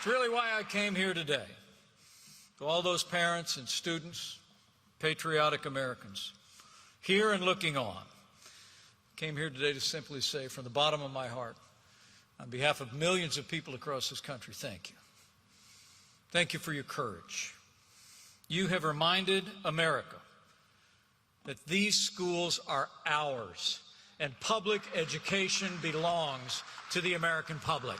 It's really why I came here today. To all those parents and students, patriotic Americans, here and looking on, I came here today to simply say from the bottom of my heart, on behalf of millions of people across this country, thank you. Thank you for your courage. You have reminded America that these schools are ours, and public education belongs to the American public.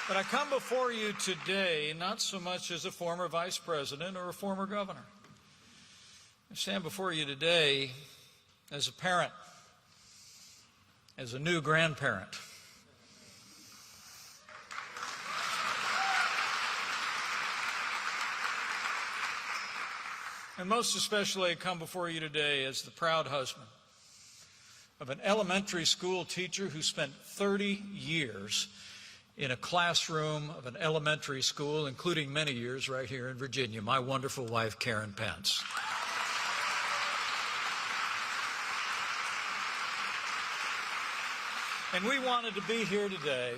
But I come before you today not so much as a former vice president or a former governor. I stand before you today as a parent, as a new grandparent. And most especially, I come before you today as the proud husband of an elementary school teacher who spent 30 years in a classroom of an elementary school, including many years right here in Virginia, my wonderful wife, Karen Pence. And we wanted to be here today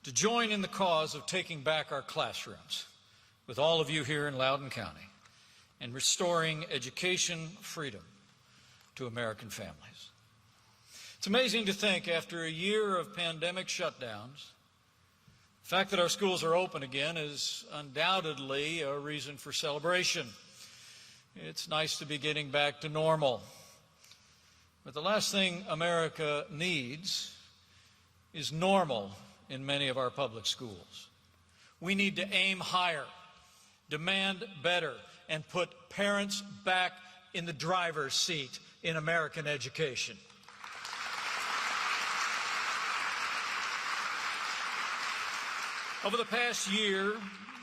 to join in the cause of taking back our classrooms with all of you here in Loudoun County and restoring education freedom to American families. It's amazing to think, after a year of pandemic shutdowns, the fact that our schools are open again is undoubtedly a reason for celebration. It's nice to be getting back to normal. But the last thing America needs is normal in many of our public schools. We need to aim higher, demand better, and put parents back in the driver's seat in American education. Over the past year,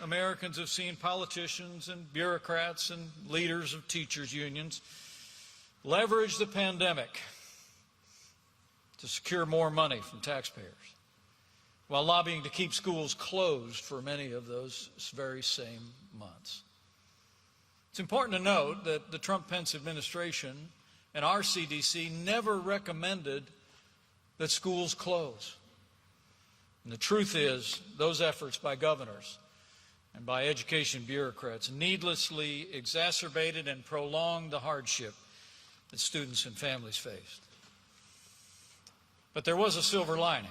Americans have seen politicians and bureaucrats and leaders of teachers' unions leverage the pandemic to secure more money from taxpayers, while lobbying to keep schools closed for many of those very same months. It's important to note that the Trump-Pence administration and our CDC never recommended that schools close. And the truth is, those efforts by governors and by education bureaucrats needlessly exacerbated and prolonged the hardship that students and families faced. But there was a silver lining.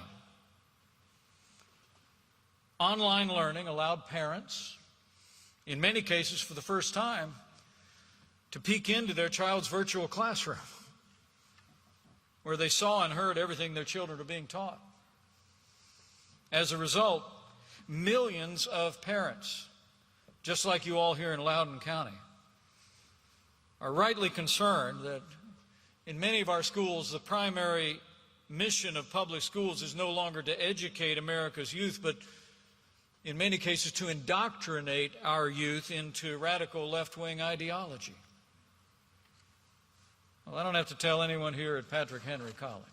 Online learning allowed parents, in many cases for the first time, to peek into their child's virtual classroom, where they saw and heard everything their children are being taught. As a result, millions of parents, just like you all here in Loudoun County, are rightly concerned that in many of our schools, the primary mission of public schools is no longer to educate America's youth, but in many cases to indoctrinate our youth into radical left-wing ideology. Well, I don't have to tell anyone here at Patrick Henry College.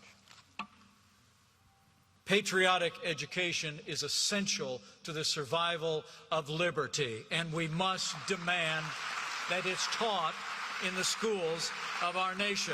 Patriotic education is essential to the survival of liberty, and we must demand that it's taught in the schools of our nation.